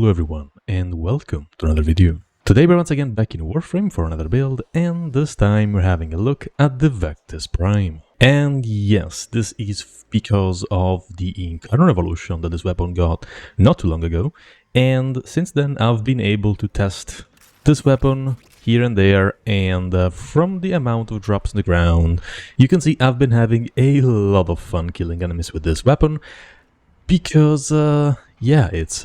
Hello everyone and welcome to another video. Today we're once again back in Warframe for another build, and this time we're having a look at the Vectis Prime. And yes, this is because of the Incarnon evolution that this weapon got not too long ago, and since then I've been able to test this weapon here and there, and from the amount of drops on the ground, you can see I've been having a lot of fun killing enemies with this weapon, because yeah, it's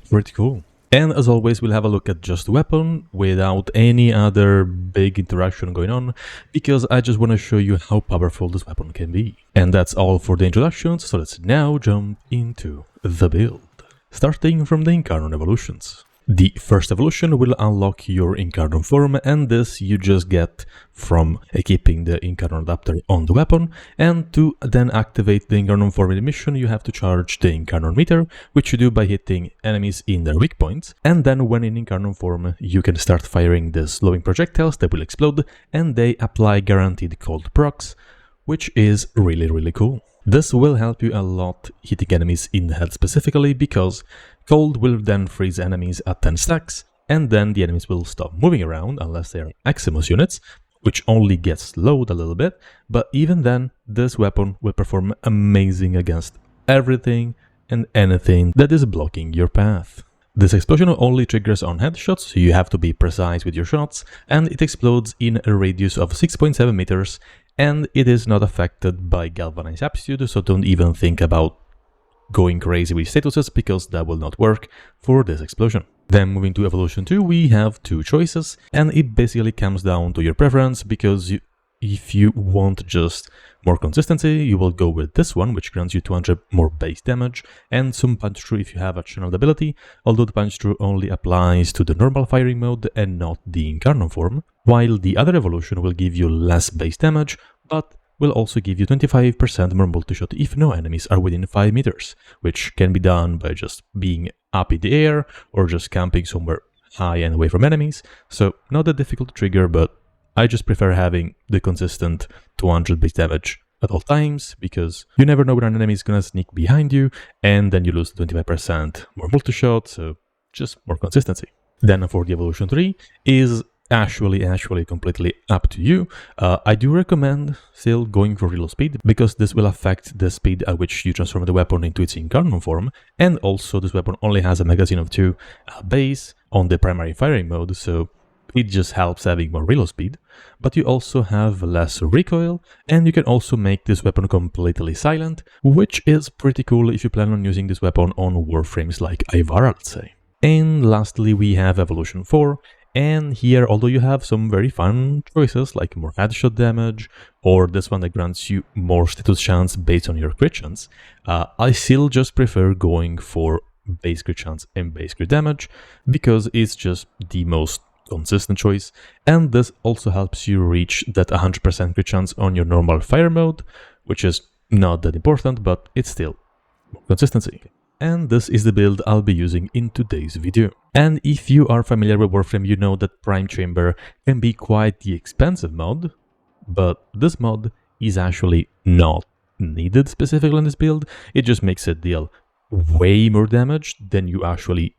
pretty cool. And as always, we'll have a look at just the weapon without any other big interaction going on, because I just want to show you how powerful this weapon can be. And that's all for the introductions, so let's now jump into the build. Starting from the Incarnon evolutions. The first evolution will unlock your Incarnon form, and this you just get from equipping the Incarnon adapter on the weapon, and to then activate the Incarnon form in the mission you have to charge the Incarnon meter, which you do by hitting enemies in their weak points, and then when in Incarnon form you can start firing the slowing projectiles that will explode, and they apply guaranteed cold procs, which is really cool. This will help you a lot hitting enemies in the head specifically, because cold will then freeze enemies at 10 stacks, and then the enemies will stop moving around unless they are Eximus units, which only gets slowed a little bit, but even then this weapon will perform amazing against everything and anything that is blocking your path. This explosion only triggers on headshots, so you have to be precise with your shots, and it explodes in a radius of 6.7 meters, and it is not affected by galvanized aptitude, so don't even think about going crazy with statuses, because that will not work for this explosion. Then moving to evolution 2, we have two choices, and it basically comes down to your preference, because if you want just more consistency, you will go with this one, which grants you 200 more base damage and some punch through if you have a channeled ability, although the punch through only applies to the normal firing mode and not the Incarnon form, while the other evolution will give you less base damage, but will also give you 25% more multi-shot if no enemies are within 5 meters, which can be done by just being up in the air or just camping somewhere high and away from enemies, so not that difficult to trigger, but I just prefer having the consistent 200 base damage at all times, because you never know when an enemy is gonna sneak behind you, and then you lose 25% more multi-shot, so just more consistency. Then for the evolution 3 is actually completely up to you. I do recommend still going for reload speed, because this will affect the speed at which you transform the weapon into its Incarnon form, and also this weapon only has a magazine of 2 base on the primary firing mode, so it just helps having more reload speed, but you also have less recoil, and you can also make this weapon completely silent, which is pretty cool if you plan on using this weapon on warframes like Ivara, let's say. And lastly we have evolution 4, and here, although you have some very fun choices like more headshot damage, or this one that grants you more status chance based on your crit chance, I still just prefer going for base crit chance and base crit damage, because it's just the most consistent choice, and this also helps you reach that 100% crit chance on your normal fire mode, which is not that important, but it's still more consistency. And this is the build I'll be using in today's video. And if you are familiar with Warframe, you know that Prime Chamber can be quite the expensive mod, but this mod is actually not needed specifically in this build. It just makes it deal way more damage than you actually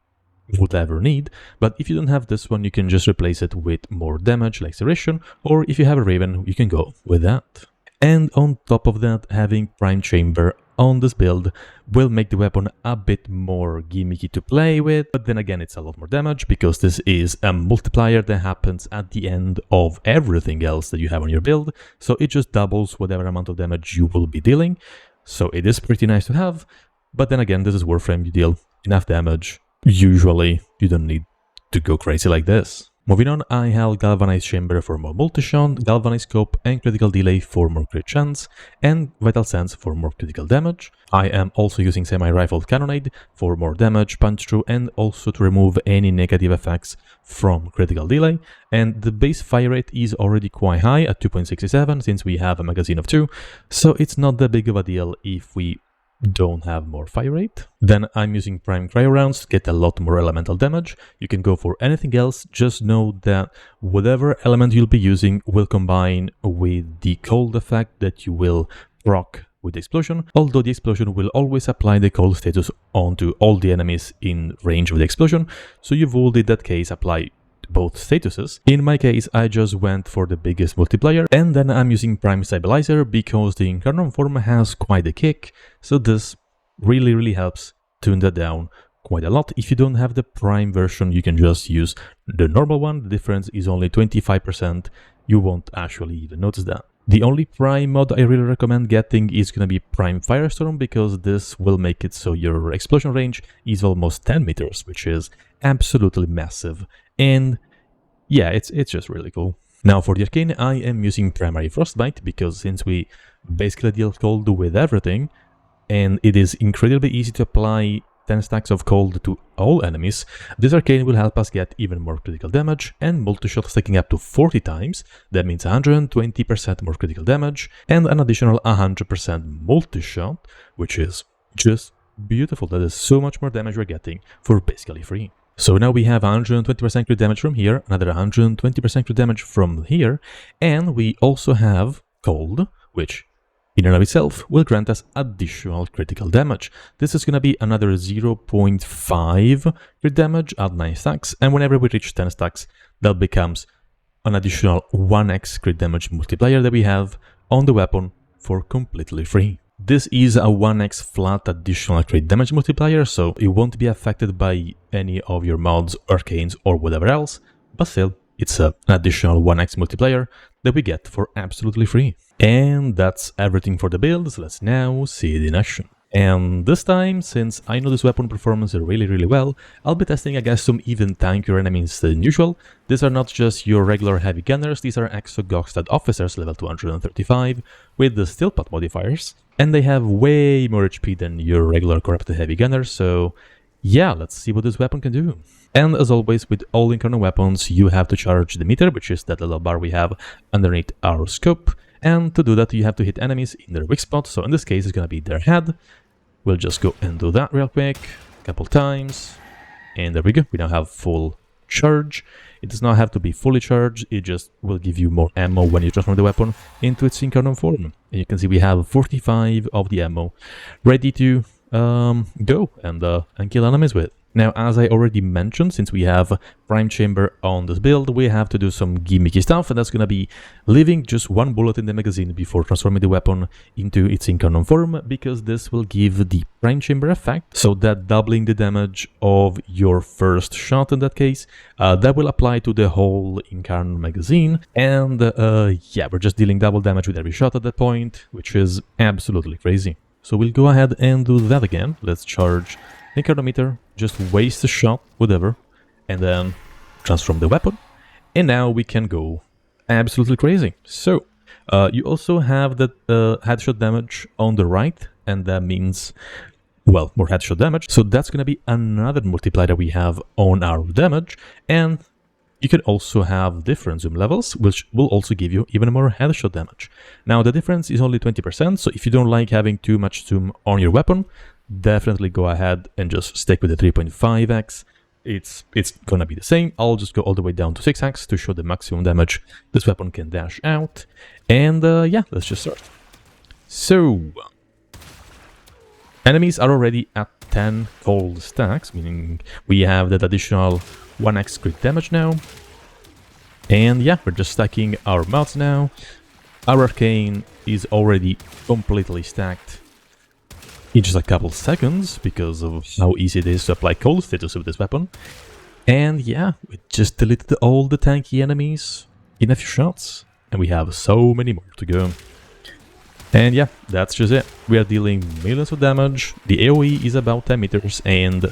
would ever need, but if you don't have this one, you can just replace it with more damage like Serration, or if you have a Raven, you can go with that. And on top of that, having Prime Chamber on this build will make the weapon a bit more gimmicky to play with, but then again it's a lot more damage, because this is a multiplier that happens at the end of everything else that you have on your build, so it just doubles whatever amount of damage you will be dealing, so it is pretty nice to have. But then again, this is Warframe, you deal enough damage. Usually, you don't need to go crazy like this. Moving on, I have Galvanized Chamber for more multi-shot, Galvanized Scope and Critical Delay for more crit chance, and Vital Sense for more critical damage. I am also using Semi-Rifled Cannonade for more damage, punch through, and also to remove any negative effects from Critical Delay. And the base fire rate is already quite high at 2.67, since we have a magazine of 2, so it's not that big of a deal if we don't have more fire rate. Then I'm using Prime Cryo rounds to get a lot more elemental damage. You can go for anything else, just know that whatever element you'll be using will combine with the cold effect that you will proc with the explosion, although the explosion will always apply the cold status onto all the enemies in range of the explosion, so you would in that case apply both statuses. In my case, I just went for the biggest multiplier, and then I'm using Prime Stabilizer because the Incarnon form has quite a kick, so this really helps tune that down quite a lot. If you don't have the Prime version, you can just use the normal one. The difference is only 25%. You won't actually even notice that. The only Prime mod I really recommend getting is gonna be Prime Firestorm, because this will make it so your explosion range is almost 10 meters, which is absolutely massive. And yeah, it's just really cool. Now for the arcane, I am using Primary Frostbite, because since we basically deal cold with everything, and it is incredibly easy to apply 10 stacks of cold to all enemies, this arcane will help us get even more critical damage, and multi-shot stacking up to 40 times, that means 120% more critical damage, and an additional 100% multi-shot, which is just beautiful. That is so much more damage we're getting for basically free. So now we have 120% crit damage from here, another 120% crit damage from here, and we also have cold, which in and of itself will grant us additional critical damage. This is going to be another 0.5 crit damage at 9 stacks, and whenever we reach 10 stacks, that becomes an additional 1x crit damage multiplier that we have on the weapon for completely free. This is a 1x flat additional crit damage multiplier, so it won't be affected by any of your mods, arcanes, or whatever else, but still, it's an additional 1x multiplier that we get for absolutely free. And that's everything for the build, so let's now see it in action. And this time, since I know this weapon performs really well, I'll be testing against some even tankier enemies than usual. These are not just your regular heavy gunners, these are Exo-Gokstad officers level 235 with the Steel Pot modifiers, and they have way more HP than your regular corrupted heavy gunners, so yeah, let's see what this weapon can do. And as always, with all Incarnon weapons, you have to charge the meter, which is that little bar we have underneath our scope. And to do that, you have to hit enemies in their weak spot. So in this case, it's going to be their head. We'll just go and do that real quick, a couple times. And there we go. We now have full charge. It does not have to be fully charged. It just will give you more ammo when you transform the weapon into its Incarnon form. And you can see we have 45 of the ammo ready to go and kill enemies with. Now, as I already mentioned, since we have Prime Chamber on this build, we have to do some gimmicky stuff, and that's gonna be leaving just one bullet in the magazine before transforming the weapon into its Incarnon form, because this will give the Prime Chamber effect, so that doubling the damage of your first shot in that case, that will apply to the whole Incarnon magazine, and yeah, we're just dealing double damage with every shot at that point, which is absolutely crazy. So we'll go ahead and do that again. Let's charge Incarnometer, just waste a shot, whatever, and then transform the weapon. And now we can go absolutely crazy. So, you also have that headshot damage on the right, and that means, well, more headshot damage. So that's going to be another multiplier we have on our damage, and you can also have different zoom levels, which will also give you even more headshot damage. Now, the difference is only 20%, so if you don't like having too much zoom on your weapon, definitely go ahead and just stick with the 3.5x. It's gonna be the same. I'll just go all the way down to 6x to show the maximum damage this weapon can dash out. And yeah, let's just start. So, enemies are already at 10 cold stacks, meaning we have that additional 1x crit damage now. And yeah, we're just stacking our mods now. Our arcane is already completely stacked in just a couple seconds because of how easy it is to apply cold status with this weapon. And yeah, we just deleted all the tanky enemies in a few shots, and we have so many more to go. And yeah, that's just it. We are dealing millions of damage. The AoE is about 10 meters, and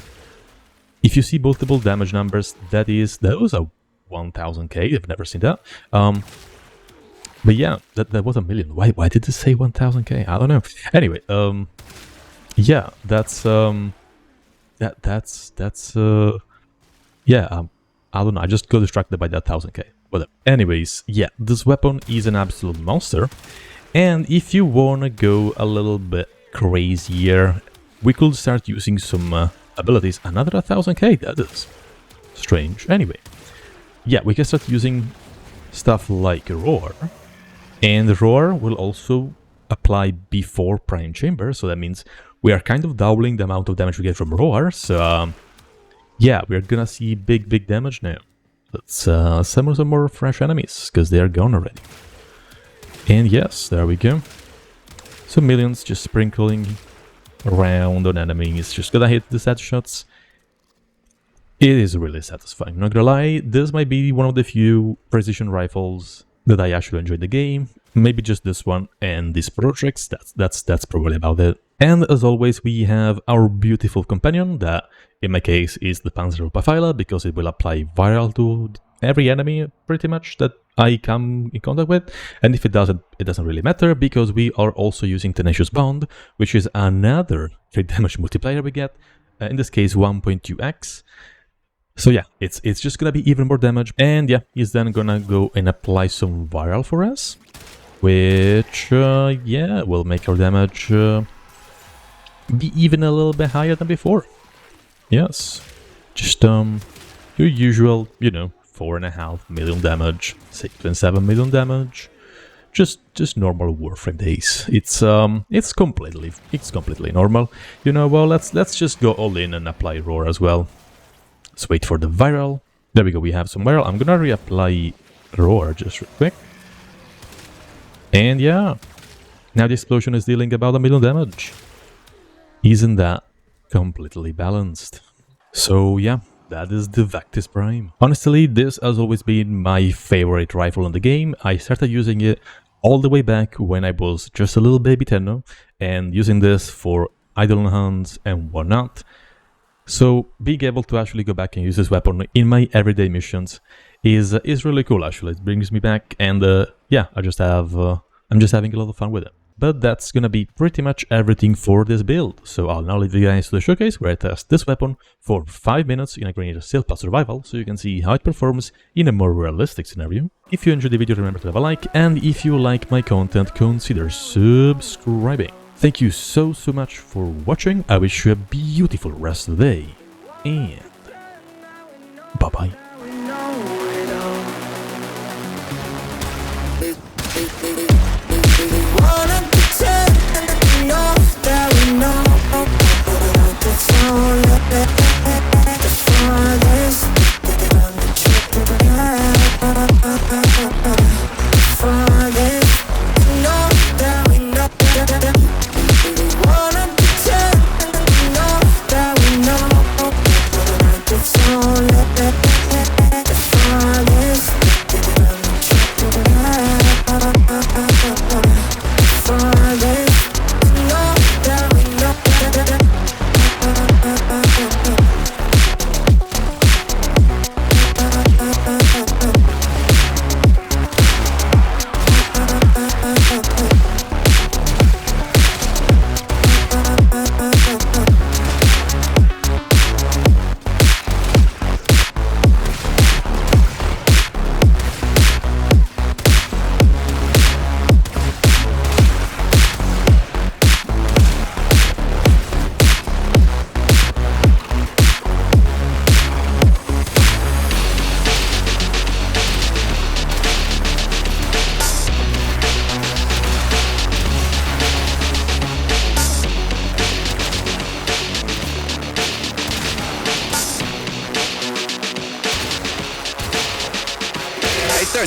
if you see multiple damage numbers, that was a 1000k. I've never seen that. But yeah, that was a million. Why did it say 1000k? I don't know. Anyway, yeah, that's yeah, I don't know, I just got distracted by that 1000k. Whatever. Anyways, yeah, this weapon is an absolute monster, and if you wanna go a little bit crazier, we could start using some abilities. Another 1000k, that is strange. Anyway, yeah, we can start using stuff like Roar, and Roar will also apply before Prime Chamber, so that means we are kind of doubling the amount of damage we get from Roar. So yeah, we're gonna see big damage now. Let's summon some more fresh enemies, because they are gone already. And yes, there we go. Some millions just sprinkling around on enemies, just gonna hit the set shots. It is really satisfying, not gonna lie. This might be one of the few precision rifles that I actually enjoy the game. Maybe just this one and these projects. That's probably about it. And as always, we have our beautiful companion, that in my case is the Panzerpaphyla, because it will apply viral to every enemy pretty much that I come in contact with. And if it doesn't really matter, because we are also using Tenacious Bond, which is another crit damage multiplier we get, in this case 1.2x. So yeah, it's just gonna be even more damage. And yeah, he's then gonna go and apply some viral for us, which yeah, will make our damage be even a little bit higher than before. Yes, just your usual, you know, 4.5 million damage, 6.7 million damage, just normal Warframe days. It's completely normal. You know, well, let's just go all in and apply Roar as well. Let's wait for the viral. There we go, we have some viral. I'm gonna reapply Roar just real quick. And yeah, now the explosion is dealing about 1 million damage. Isn't that completely balanced? So yeah, that is the Vectis Prime. Honestly, this has always been my favorite rifle in the game. I started using it all the way back when I was just a little baby Tenno, and using this for Eidolon hunts and whatnot. So being able to actually go back and use this weapon in my everyday missions is really cool. Actually, it brings me back, and yeah, I'm just having a lot of fun with it. But that's gonna be pretty much everything for this build. So I'll now leave you guys to the showcase, where I test this weapon for 5 minutes in a Grenadier Stealth plus Survival, so you can see how it performs in a more realistic scenario. If you enjoyed the video, remember to leave a like, and if you like my content, consider subscribing. Thank you so much for watching. I wish you a beautiful rest of the day, and bye bye.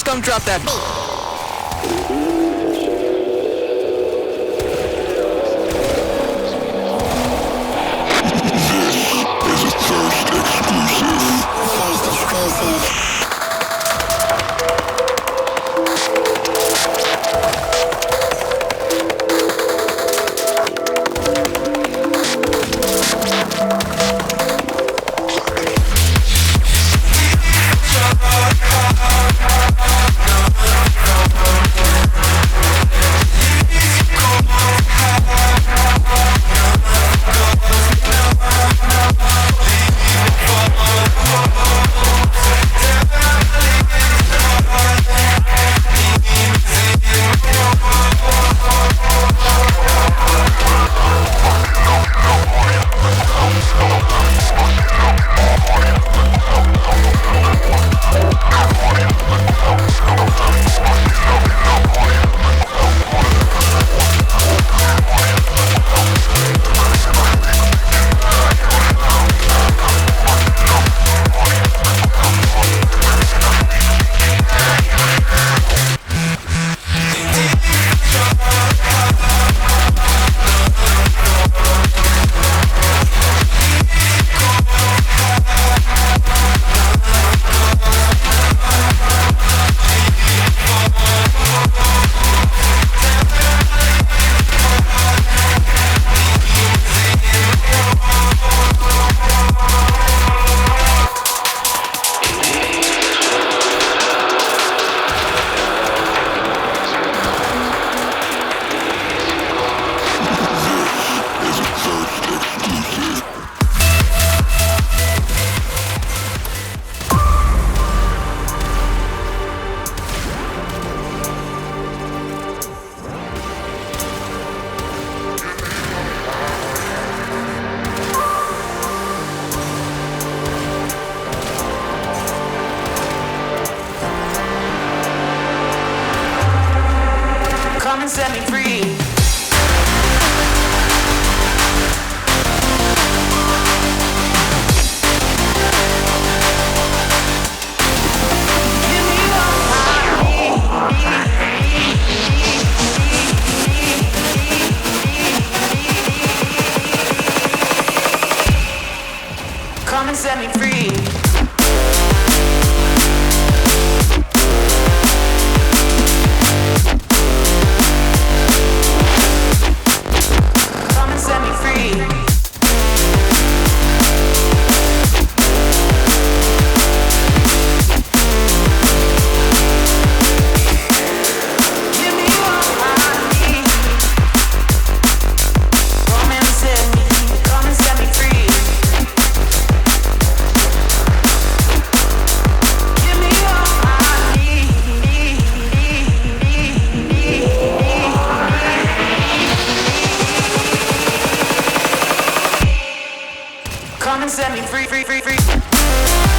Come drop that. This is a Thirst exclusive. set me free. Give me all I need. Come and set me free. Come and set me free, free, free, free.